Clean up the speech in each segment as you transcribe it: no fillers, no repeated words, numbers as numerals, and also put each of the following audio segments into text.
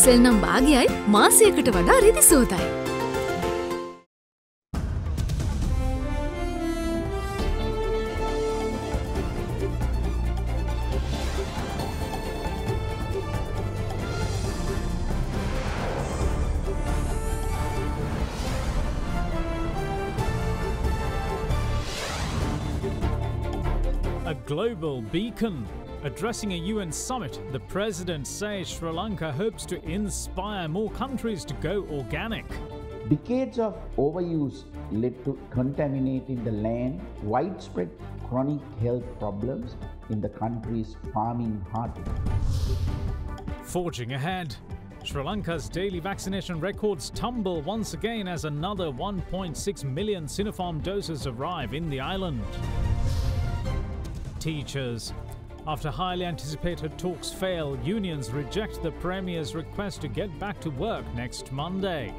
සෙල් නම් භාගයයි මාසයකට වඩා රිදිසෝතයි. A global beacon. Addressing a UN summit, the president says Sri Lanka hopes to inspire more countries to go organic. Decades of overuse led to contaminating the land, widespread chronic health problems in the country's farming heartland. Forging ahead. Sri Lanka's daily vaccination records tumble once again as another 1.6 million Sinopharm doses arrive in the island. Teachers. After highly anticipated talks fail, unions reject the Premier's request to get back to work next Monday.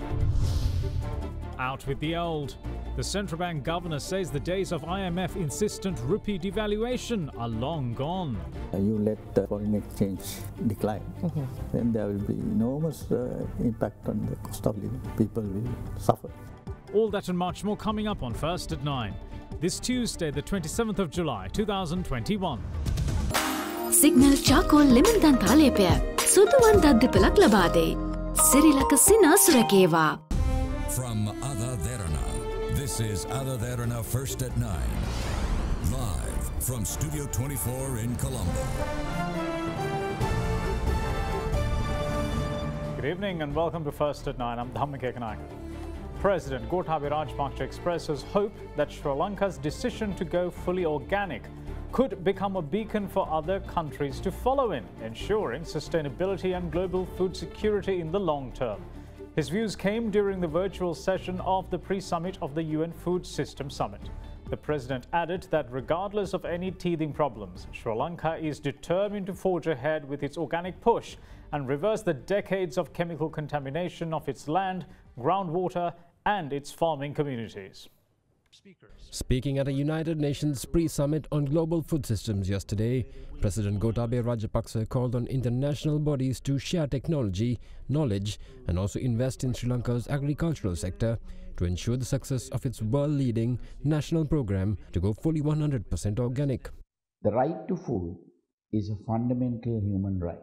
Out with the old. The central bank governor says the days of IMF insistent rupee devaluation are long gone. You let the foreign exchange decline, then there will be enormous impact on the cost of living. People will suffer. All that and much more coming up on First at 9. This Tuesday, the 27th of July, 2021. Signal charcoal lemon danta lepaya. Suduwan daddipalak labade. Sirilaka sina surakeva. From AdaDerana, this is AdaDerana First at 9. Live from Studio 24 in Colombo. Good evening and welcome to First at 9. I'm Dhammik Ekanayak. President Gotabaya Rajapaksa expresses hope that Sri Lanka's decision to go fully organic could become a beacon for other countries to follow in, ensuring sustainability and global food security in the long term. His views came during the virtual session of the pre-summit of the UN Food System Summit. The president added that regardless of any teething problems, Sri Lanka is determined to forge ahead with its organic push and reverse the decades of chemical contamination of its land, groundwater, and its farming communities. Speaking at a United Nations pre-summit on global food systems yesterday, President Gotabaya Rajapaksa called on international bodies to share technology, knowledge, and also invest in Sri Lanka's agricultural sector to ensure the success of its world-leading national program to go fully 100% organic. The right to food is a fundamental human right.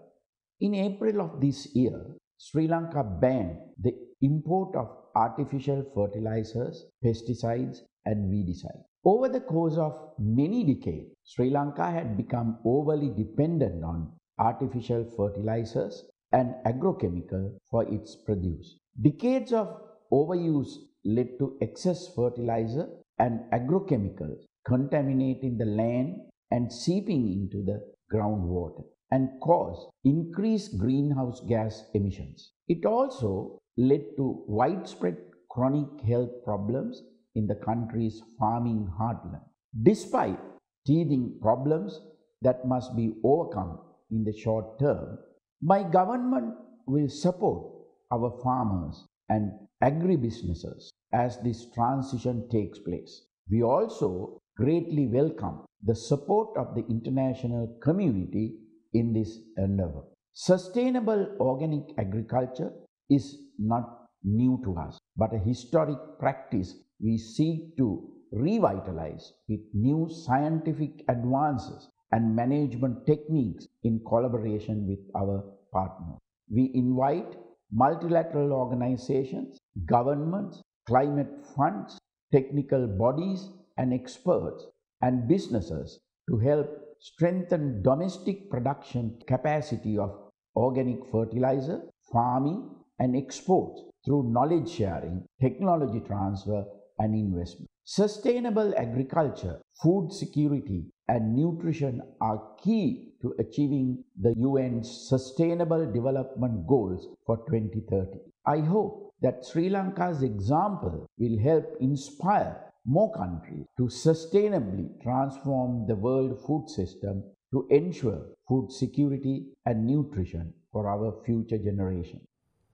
In April of this year, Sri Lanka banned the import of artificial fertilizers, pesticides, and weedicides. Over the course of many decades, Sri Lanka had become overly dependent on artificial fertilizers and agrochemicals for its produce. Decades of overuse led to excess fertilizer and agrochemicals contaminating the land and seeping into the groundwater and caused increased greenhouse gas emissions. It also led to widespread chronic health problems in the country's farming heartland. Despite teething problems that must be overcome in the short term, my government will support our farmers and agribusinesses as this transition takes place. We also greatly welcome the support of the international community in this endeavor. Sustainable organic agriculture is not new to us, but a historic practice we seek to revitalize with new scientific advances and management techniques in collaboration with our partners. We invite multilateral organizations, governments, climate funds, technical bodies, and experts and businesses to help strengthen domestic production capacity of organic fertilizer, farming, and exports through knowledge sharing, technology transfer, and investment. Sustainable agriculture, food security, and nutrition are key to achieving the UN's Sustainable Development Goals for 2030. I hope that Sri Lanka's example will help inspire more countries to sustainably transform the world food system to ensure food security and nutrition for our future generation.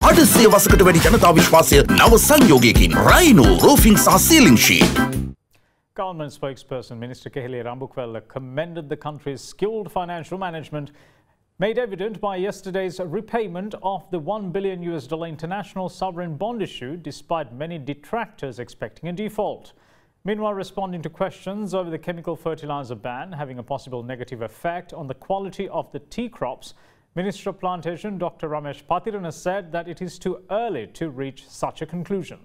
අඩසේ වසකට වැඩි ජනතා විශ්වාසය නව සංයෝගයකින් Rhino රෝෆිං සහ සීලිං sheet. Government spokesperson Minister Keheliya Rambukwella commended the country's skilled financial management Made evident by yesterday's repayment of the $1 billion international sovereign bond issue, despite many detractors expecting a default. Meanwhile, responding to questions over the chemical fertilizer ban having a possible negative effect on the quality of the tea crops, Minister of Plantation Dr. Ramesh Patirana said that it is too early to reach such a conclusion.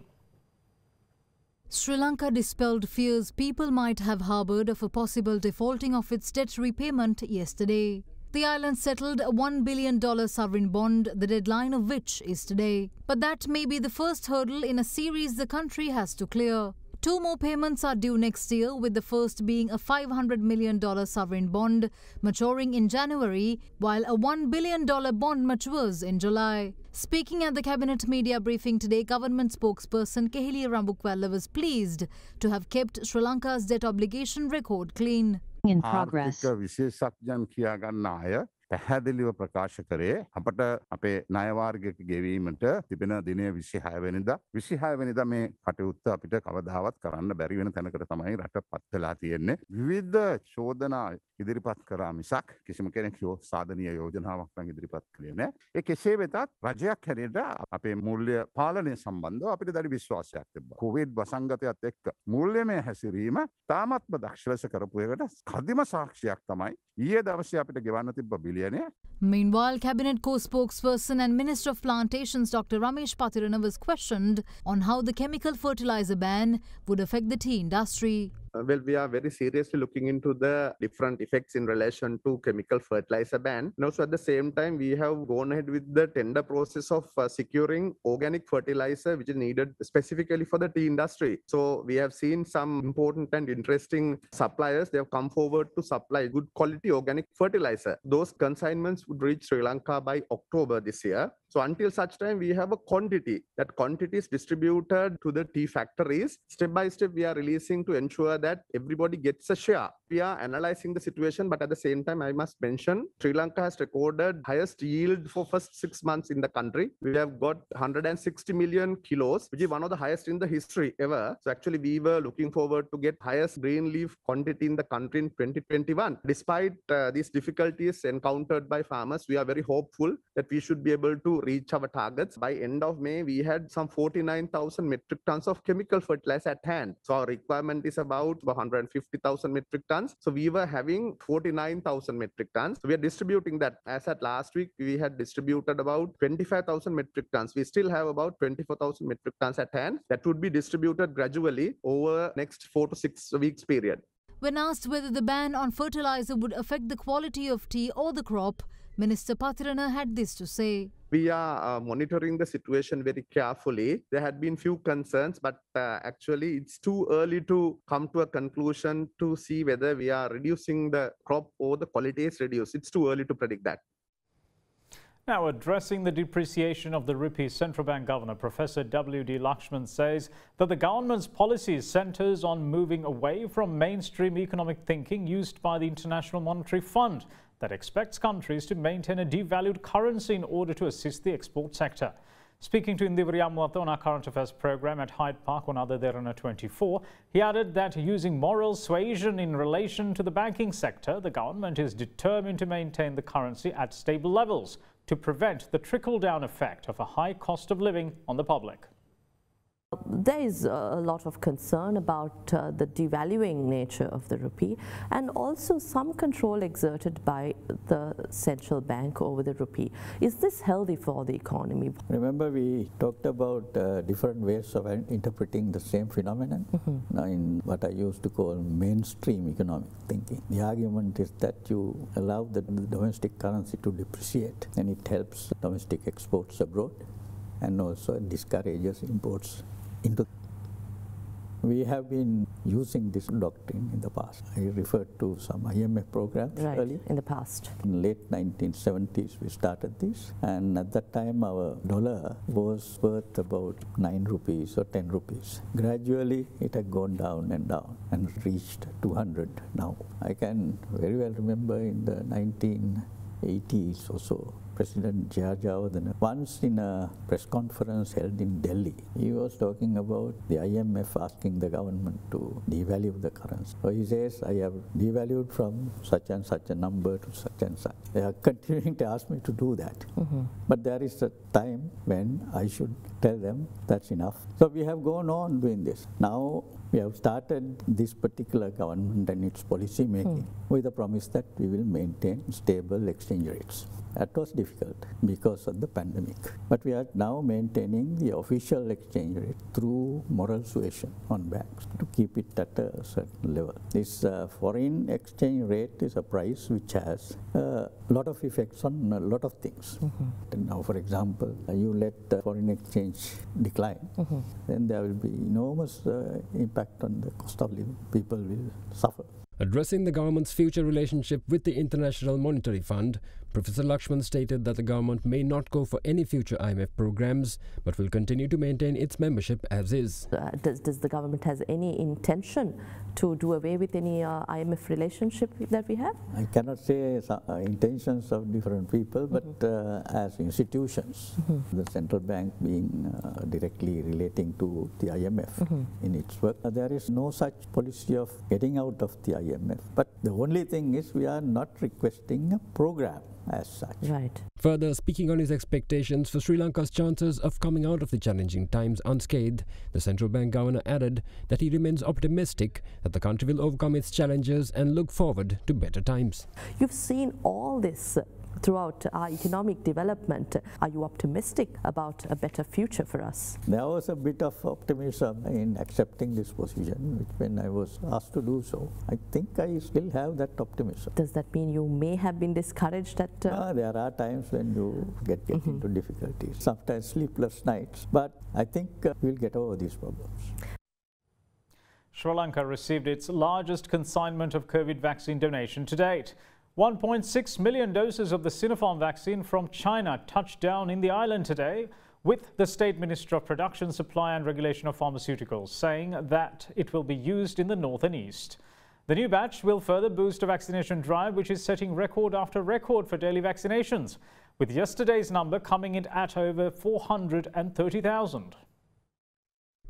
Sri Lanka dispelled fears people might have harboured of a possible defaulting of its debt repayment yesterday. The island settled a $1 billion sovereign bond, the deadline of which is today. But that may be the first hurdle in a series the country has to clear. 2 more payments are due next year, with the first being a $500 million sovereign bond maturing in January, while a $1 billion bond matures in July. Speaking at the Cabinet media briefing today, government spokesperson Kehiliya Rambukwalla was pleased to have kept Sri Lanka's debt obligation record clean. In progress. පැහැදිලිව ප්‍රකාශ කරේ අපට අපේ ණය වාර්ගයක ගෙවීමට තිබෙන දිනය 26 වෙනිදා 26 වෙනිදා මේ කටයුත්ත අපිට කවදාවත් කරන්න බැරි වෙන තැනකට තමයි රට පත් වෙලා තියෙන්නේ විවිධ චෝදනා ඉදිරිපත් කරා මිසක් කිසිම කෙනෙක් සාධනීය යෝජනාවක් නම් ඉදිරිපත් කළේ නැහැ. ඒ කෙසේ වෙතත් රජයක් හැටියට අපේ මූල්‍ය පාලනය සම්බන්ධව අපිට දැඩි විශ්වාසයක් තිබ්බා. කොවිඩ් වසංගතයත් එක්ක මූල්‍යමය හැසිරීම තාමත්ම දක්ෂ ලෙස කරපු එකට කදිම සාක්ෂියක් තමයි ඊයේ දවසේ අපිට ගෙවන්න තිබ්බ බිලියන. Meanwhile, Cabinet co-spokesperson and Minister of Plantations Dr. Ramesh Patirana was questioned on how the chemical fertilizer ban would affect the tea industry. Well, we are very seriously looking into the different effects in relation to chemical fertilizer ban. And also at the same time, we have gone ahead with the tender process of securing organic fertilizer, which is needed specifically for the tea industry. So we have seen some important and interesting suppliers. They have come forward to supply good quality organic fertilizer. Those consignments would reach Sri Lanka by October this year. So until such time, we have a quantity. That quantity is distributed to the tea factories. Step by step, we are releasing to ensure that everybody gets a share. We are analyzing the situation, but at the same time, I must mention, Sri Lanka has recorded highest yield for first 6 months in the country. We have got 160 million kilos, which is one of the highest in the history ever. So actually, we were looking forward to get highest green leaf quantity in the country in 2021. Despite these difficulties encountered by farmers, we are very hopeful that we should be able to reach our targets. By end of May, we had some 49,000 metric tons of chemical fertilizer at hand. So our requirement is about 150,000 metric tons. So we were having 49,000 metric tons. So we are distributing that. As at last week, we had distributed about 25,000 metric tons. We still have about 24,000 metric tons at hand. That would be distributed gradually over next 4 to 6 weeks period. When asked whether the ban on fertilizer would affect the quality of tea or the crop, Minister Patirana had this to say. We are monitoring the situation very carefully. There had been few concerns, but actually it's too early to come to a conclusion to see whether we are reducing the crop or the quality is reduced. It's too early to predict that. Now, addressing the depreciation of the rupee, Central Bank Governor Professor W.D. Lakshman says that the government's policy centres on moving away from mainstream economic thinking used by the International Monetary Fund that expects countries to maintain a devalued currency in order to assist the export sector. Speaking to Indivri Amwatha on our current affairs program at Hyde Park on AdaDerana 24, he added that using moral suasion in relation to the banking sector, the government is determined to maintain the currency at stable levels to prevent the trickle-down effect of a high cost of living on the public. There is a lot of concern about the devaluing nature of the rupee and also some control exerted by the central bank over the rupee. Is this healthy for the economy? Remember, we talked about different ways of interpreting the same phenomenon in what I used to call mainstream economic thinking. The argument is that you allow the domestic currency to depreciate and it helps domestic exports abroad and also discourages imports into. We have been using this doctrine in the past. I referred to some IMF programs earlier. In the past. In late 1970s we started this, and at that time our dollar was worth about 9 rupees or 10 rupees. Gradually it had gone down and reached 200 now. I can very well remember in the 1980s or so, President Jayawardena, once in a press conference held in Delhi, he was talking about the IMF asking the government to devalue the currency. So he says, I have devalued from such and such a number to such and such. They are continuing to ask me to do that. But there is a time when I should tell them that's enough. So we have gone on doing this. Now we have started this particular government and its policy making with the promise that we will maintain stable exchange rates. That was difficult because of the pandemic. But we are now maintaining the official exchange rate through moral suasion on banks to keep it at a certain level. This foreign exchange rate is a price which has a lot of effects on a lot of things. And now, for example, you let foreign exchange decline, then there will be enormous impact on the cost of living. People will suffer. Addressing the government's future relationship with the International Monetary Fund, Professor Lakshman stated that the government may not go for any future IMF programs, but will continue to maintain its membership as is. Does the government has any intention to do away with any IMF relationship that we have? I cannot say intentions of different people, but as institutions, the central bank being directly relating to the IMF in its work, there is no such policy of getting out of the IMF. But the only thing is we are not requesting a program as such. Right. Further, speaking on his expectations for Sri Lanka's chances of coming out of the challenging times unscathed, the central bank governor added that he remains optimistic that the country will overcome its challenges and look forward to better times. You've seen all this throughout our economic development. Are you optimistic about a better future for us? There was a bit of optimism in accepting this position, which when I was asked to do so, I think I still have that optimism. Does that mean you may have been discouraged at... There are times when you get into difficulties, sometimes sleepless nights, but I think we'll get over these problems. Sri Lanka received its largest consignment of COVID vaccine donation to date. 1.6 million doses of the Sinopharm vaccine from China touched down in the island today, with the State Minister of Production, Supply and Regulation of Pharmaceuticals saying that it will be used in the north and east. The new batch will further boost a vaccination drive which is setting record after record for daily vaccinations, with yesterday's number coming in at over 430,000.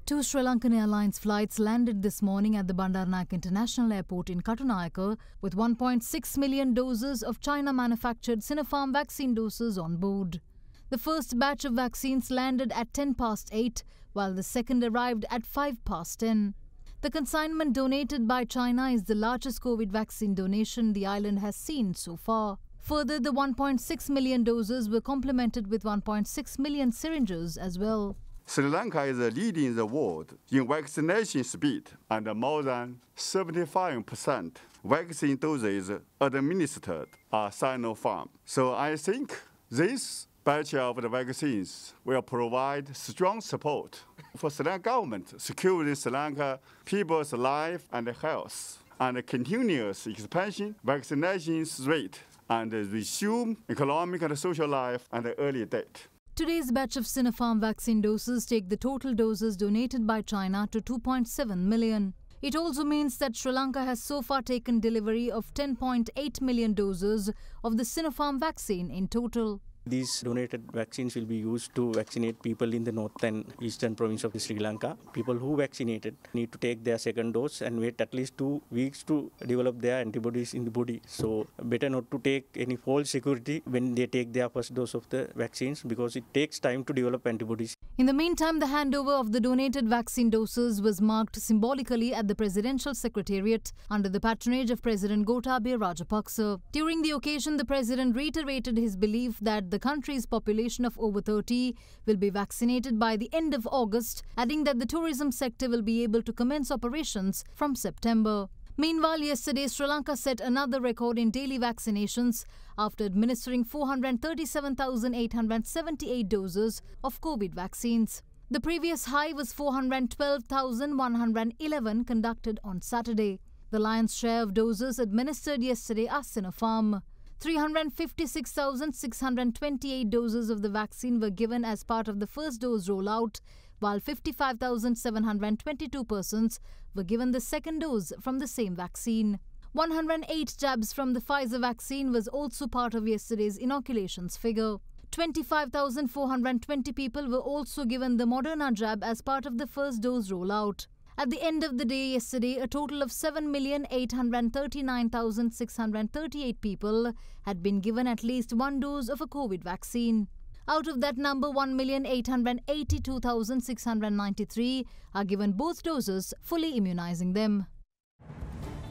2 Sri Lankan Airlines flights landed this morning at the Bandaranaike International Airport in Katunayake with 1.6 million doses of China-manufactured Sinopharm vaccine doses on board. The first batch of vaccines landed at 8:10, while the second arrived at 10:05. The consignment donated by China is the largest COVID vaccine donation the island has seen so far. Further, the 1.6 million doses were complemented with 1.6 million syringes as well. Sri Lanka is leading the world in vaccination speed, and more than 75% vaccine doses administered are Sinopharm. So I think this batch of the vaccines will provide strong support for Sri Lanka government, securing Sri Lanka people's life and health, and continuous expansion vaccination rate, and resume economic and social life at an early date. Today's batch of Sinopharm vaccine doses take the total doses donated by China to 2.7 million. It also means that Sri Lanka has so far taken delivery of 10.8 million doses of the Sinopharm vaccine in total. These donated vaccines will be used to vaccinate people in the north and eastern province of Sri Lanka. People who vaccinated need to take their second dose and wait at least 2 weeks to develop their antibodies in the body. So better not to take any false security when they take their first dose of the vaccines, because it takes time to develop antibodies. In the meantime, the handover of the donated vaccine doses was marked symbolically at the Presidential Secretariat under the patronage of President Gotabaya Rajapaksa. During the occasion, the President reiterated his belief that the country's population of over 30 will be vaccinated by the end of August, adding that the tourism sector will be able to commence operations from September. Meanwhile, yesterday, Sri Lanka set another record in daily vaccinations after administering 437,878 doses of COVID vaccines. The previous high was 412,111 conducted on Saturday. The lion's share of doses administered yesterday are Sinopharm. 356,628 doses of the vaccine were given as part of the first dose rollout, while 55,722 persons were given the second dose from the same vaccine. 108 jabs from the Pfizer vaccine was also part of yesterday's inoculations figure. 25,420 people were also given the Moderna jab as part of the first dose rollout. At the end of the day yesterday, a total of 7,839,638 people had been given at least one dose of a COVID vaccine. Out of that number, 1,882,693 are given both doses, fully immunizing them.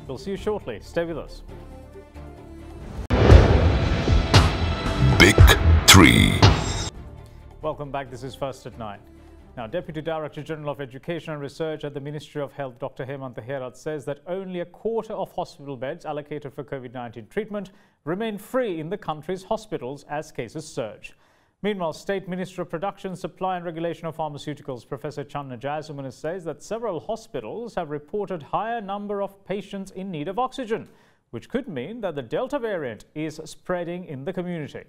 We'll see you shortly. Stay with us. Big 3. Welcome back. This is First at 9. Now, Deputy Director General of Education and Research at the Ministry of Health, Dr. Hemantha Herath, says that only a quarter of hospital beds allocated for COVID-19 treatment remain free in the country's hospitals as cases surge. Meanwhile, State Minister of Production, Supply and Regulation of Pharmaceuticals, Professor Channa Jayasumana, says that several hospitals have reported higher number of patients in need of oxygen, which could mean that the Delta variant is spreading in the community.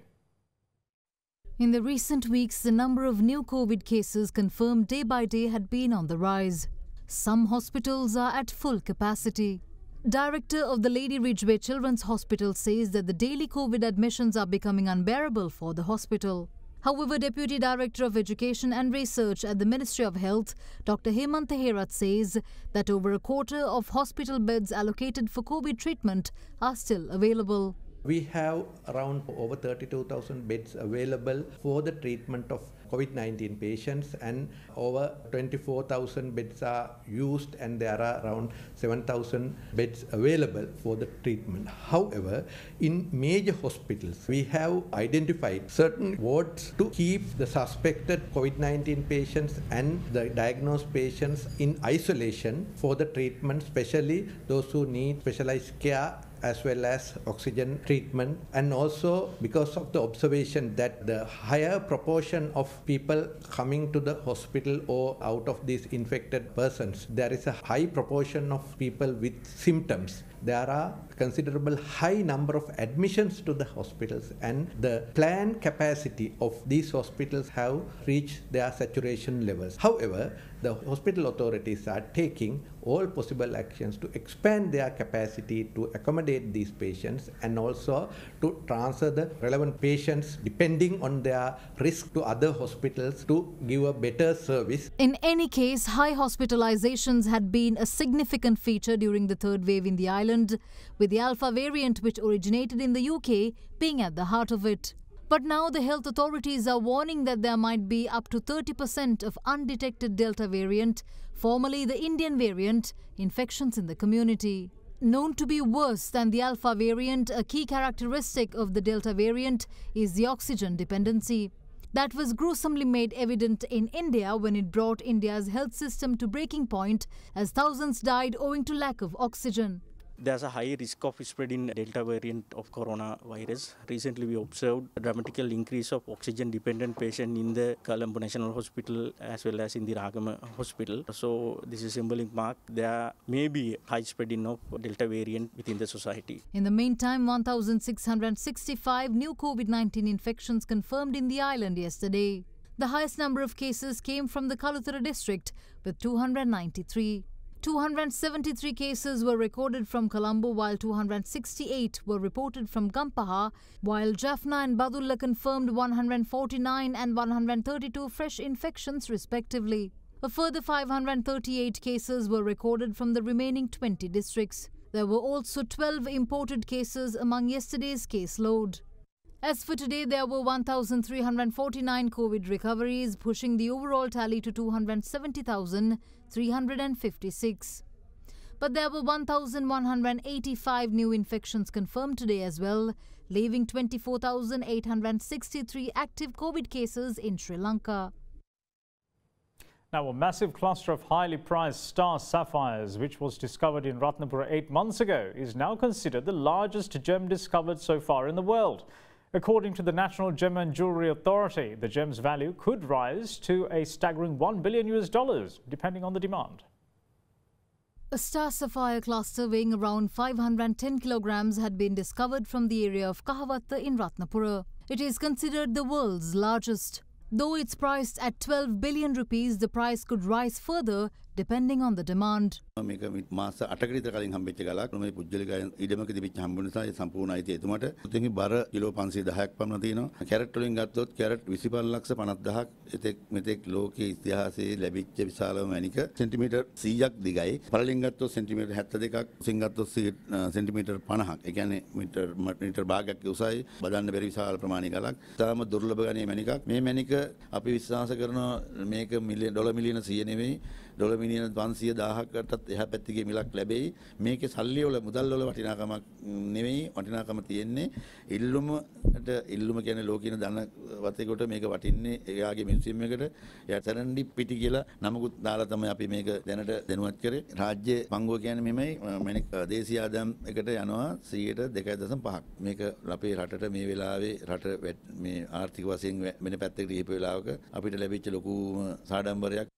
In the recent weeks, the number of new COVID cases confirmed day by day had been on the rise. Some hospitals are at full capacity. Director of the Lady Ridgeway Children's Hospital says that the daily COVID admissions are becoming unbearable for the hospital. However, Deputy Director of Education and Research at the Ministry of Health, Dr. Hemantha Herath, says that over a quarter of hospital beds allocated for COVID treatment are still available. We have around over 32,000 beds available for the treatment of COVID-19 patients, and over 24,000 beds are used, and there are around 7,000 beds available for the treatment. However, in major hospitals, we have identified certain wards to keep the suspected COVID-19 patients and the diagnosed patients in isolation for the treatment, especially those who need specialized care as well as oxygen treatment. And also because of the observation that the higher proportion of people coming to the hospital or out of these infected persons, there is a high proportion of people with symptoms. There are considerable high number of admissions to the hospitals, and the planned capacity of these hospitals have reached their saturation levels. However, the hospital authorities are taking all possible actions to expand their capacity to accommodate these patients, and also to transfer the relevant patients depending on their risk to other hospitals to give a better service. In any case, high hospitalizations had been a significant feature during the third wave in the island, with the Alpha variant, which originated in the UK, being at the heart of it. But now the health authorities are warning that there might be up to 30% of undetected Delta variant, formerly the Indian variant, infections in the community. Known to be worse than the Alpha variant, a key characteristic of the Delta variant is the oxygen dependency. That was gruesomely made evident in India when it brought India's health system to breaking point, as thousands died owing to lack of oxygen. There's a high risk of spreading Delta variant of coronavirus. Recently, we observed a dramatical increase of oxygen-dependent patients in the Colombo National Hospital as well as in the Ragama Hospital. So, this is a symbolic mark. There may be high spreading of Delta variant within the society. In the meantime, 1,665 new COVID-19 infections confirmed in the island yesterday. The highest number of cases came from the Kaluthara district with 293. 273 cases were recorded from Colombo, while 268 were reported from Gampaha, while Jaffna and Badulla confirmed 149 and 132 fresh infections respectively. A further 538 cases were recorded from the remaining 20 districts. There were also 12 imported cases among yesterday's caseload. As for today, there were 1,349 COVID recoveries, pushing the overall tally to 270,356. But there were 1,185 new infections confirmed today as well, leaving 24,863 active COVID cases in Sri Lanka. Now, a massive cluster of highly prized star sapphires, which was discovered in Ratnapura 8 months ago, is now considered the largest gem discovered so far in the world. According to the National Gem and Jewellery Authority, the gem's value could rise to a staggering $1 billion, depending on the demand. A star sapphire cluster weighing around 510 kilograms had been discovered from the area of Kahavatta in Ratnapura. It is considered the world's largest. Though it's priced at 12 billion rupees, the price could rise further depending on the demand. මේක මාස 8කට විතර කලින් හම්බෙච්ච ගලක් මේ පුජ්‍යලික ඉඩමක තිබිච්ච හම්බ නිසා ඒ සම්පූර්ණ අයිතිය එතුමාට. ඉතින් බර කිලෝ 510ක් පමණ තියෙනවා. කැරට් වලින් ගත්තොත් කැරට් 25,50,000ක් මෙතෙක් ලෝකයේ ඉතිහාසයේ ලැබිච්ච විශාලම මැණික සෙන්ටිමීටර් 100ක් දිගයි. පළලින් ගත්තොත් සෙන්ටිමීටර් 72ක්, උසින් ගත්තොත් සෙන්ටිමීටර් 50ක්. ඒ කියන්නේ මීටර් භාගයක් උසයි. බදන්න බැරි විශාල ප්‍රමාණික ගලක්. තාම දුර්ලභ ගණයේ මැණිකක්. මේ මැණික අපි විශ්වාස කරනවා මේක ඩොලර් මිලියන 100 නෙවෙයි ඩොලර් මිලියන 510,000කටත් එහා පැත්තේ මිලක් ලැබෙයි. මේකේ සල්ලි වල මුදල් වල වටිනාකමක් නෙවෙයි වටිනාකම තියෙන්නේ ඉල්ලුම කියන්නේ ලෝකීන ධන වතේකට මේක වටින්නේ එයාගේ මියුසියම් එකට. එයා සරන්ඩි පිටි කියලා නමකුත් දාලා තමයි අපි මේක දැනට දැනුවත් කරේ. රාජ්‍ය පංගුව කියන්නේ මෙමෙයි මැණික් දේශීය ආදායම් එකට යනවා 2.5%. මේක අපේ රටට මේ වෙලාවේ රට මේ ආර්ථික වශයෙන් වෙන පැත්තකට ගිහිප වෙලාවක අපිට ලැබිච්ච ලොකුම සාඩම්බරයක්.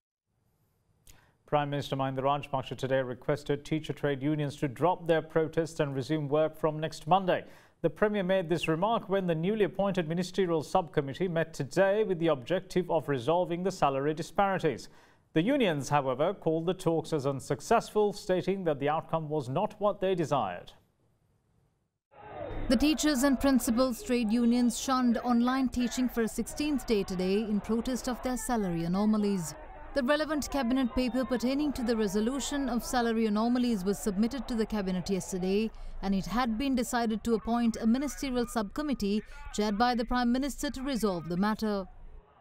Prime Minister Mahinda Rajapaksa today requested teacher trade unions to drop their protests and resume work from next Monday. The Premier made this remark when the newly appointed ministerial subcommittee met today with the objective of resolving the salary disparities. The unions, however, called the talks as unsuccessful, stating that the outcome was not what they desired. The teachers and principals trade unions shunned online teaching for a 16th day today in protest of their salary anomalies. The relevant cabinet paper pertaining to the resolution of salary anomalies was submitted to the cabinet yesterday, and it had been decided to appoint a ministerial subcommittee chaired by the Prime Minister to resolve the matter.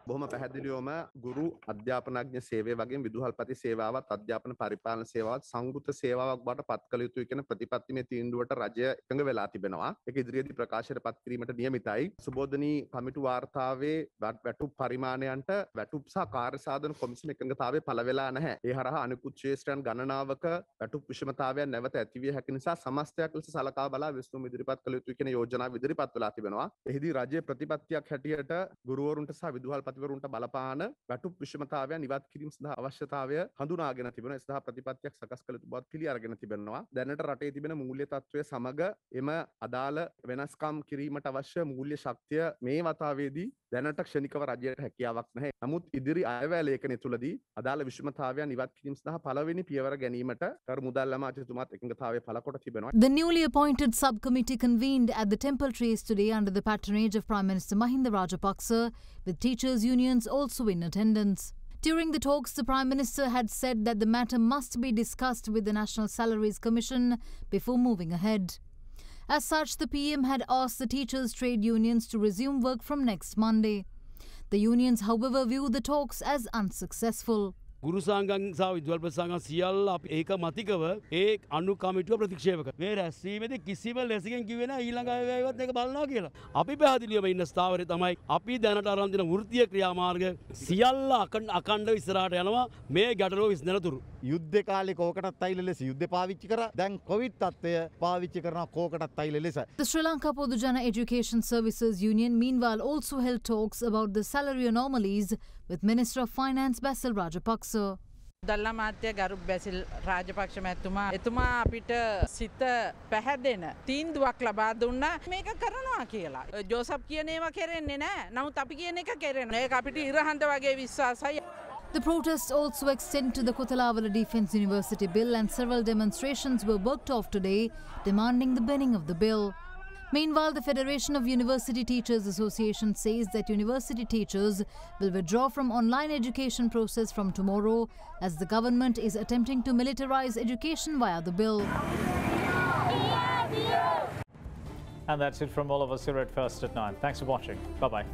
බොහොම පැහැදිලිවම ගුරු අධ්‍යාපනඥ සේවය වගේම විදුහල්පති සේවාවත් අධ්‍යාපන පරිපාලන සේවාවත් සංගෘත සේවාවක් බවට පත් කළ යුතුයි කියන ප්‍රතිපත්තිමය තීන්දුවට රජය එකඟ වෙලා තිබෙනවා. ඒක ඉදිරියේදී ප්‍රකාශයට පත් කිරීමට නියමිතයි. සුබෝධනී කමිටු වාර්තාවේ වැටුප් පරිමාණයන්ට වැටුප් සහ කාර්ය සාධන කොමිසම එකඟතාවය පළ වෙලා නැහැ. ඒ හරහා අනිකුත් ශ්‍රේෂ්ඨයන් ගණනාවක වැටුප් විෂමතාවයන් නැවත ඇතිවිය හැකි නිසා සමස්තයක් ලෙස සලකා බලා විසඳුම් ඉදිරිපත් කළ යුතුයි කියන යෝජනාව ඉදිරිපත් වෙලා තිබෙනවා. එහිදී රජයේ ප්‍රතිපත්තියක් හැටියට ගුරුවරුන්ට සහ විදුහල්පති පතිවරුන්ට බලපාන වැටුප් විෂමතාවයන් ඉවත් කිරීම සඳහා අවශ්‍යතාවය හඳුනාගෙන තිබෙනවා. ඒ සඳහා ප්‍රතිපත්තියක් සකස් කළ යුතු බවත් පිළි අරගෙන තිබෙනවා. දැනට රටේ තිබෙන මූල්‍ය තත්ත්වය සමග එම අදාළ වෙනස්කම් කිරීමට අවශ්‍ය මූල්‍ය ශක්තිය මේ වතාවේදී දැනට ක්ෂණිකව රජයට හැකියාවක් නැහැ. නමුත් ඉදිරි අයවැය ලේඛනය තුලදී අදාළ විෂමතාවයන් ඉවත් කිරීම සඳහා පළවෙනි පියවර ගැනීමට කරු මුදල් අමාත්‍යතුමාත් එකඟතාවය පළ කොට තිබෙනවා. The newly appointed subcommittee convened at the Temple Trace today under the patronage of Prime Minister Mahinda Rajapaksa, with teachers' unions also in attendance. During the talks, the Prime Minister had said that the matter must be discussed with the National Salaries Commission before moving ahead. As such, the PM had asked the teachers' trade unions to resume work from next Monday. The unions, however, view the talks as unsuccessful. ගුරු සංඝං සහ විද්වල්පති සංඝං සියල්ල අපි ඒක මතිකව ඒ අනු කමිටුව ප්‍රතික්ෂේප කරා. මේ රැස්වීමේදී කිසිම ලෙසකින් කිව්වේ නැහැ ඊළඟ අයවැයවත් මේක බලනවා කියලා. අපි පැහැදිලිවම ඉන්න ස්ථාවරේ තමයි අපි දැනට අරන් දෙන වෘත්තීය ක්‍රියාමාර්ග සියල්ල අකණ්ඩව ඉස්සරහට යනවා මේ ගැටලුව විසඳනතුරු. යුද්ධ කාලේ කෝකටත් අයිල ලෙස යුද්ධ පාවිච්චි කරා. දැන් කොවිඩ් තත්ත්වය පාවිච්චි කරනවා කෝකටත් අයිල ලෙස. The Sri Lanka Podujana Education Services Union meanwhile also held talks about the salary anomalies with Minister of Finance Basil Rajapaksa. දල්ලා මාත්‍ය ගරු බැසිල් රාජපක්ෂ මැතිතුමා එතුමා අපිට සිත පැහැදෙන තීන්දුවක් ලබා දුන්නා මේක කරනවා කියලා. ජෝසප් කියන ඒවා කෙරෙන්නේ නැහැ. නමුත් අපි කියන එක කෙරෙනවා. ඒක අපිට ඉරහඳ වගේ විශ්වාසයි. The protests also extend to the Kothalavala Defence University bill, and several demonstrations were worked off today demanding the banning of the bill. Meanwhile, the Federation of University Teachers Association says that university teachers will withdraw from online education process from tomorrow as the government is attempting to militarize education via the bill. And that's it from all of us here at First at 9. Thanks for watching. Bye-bye.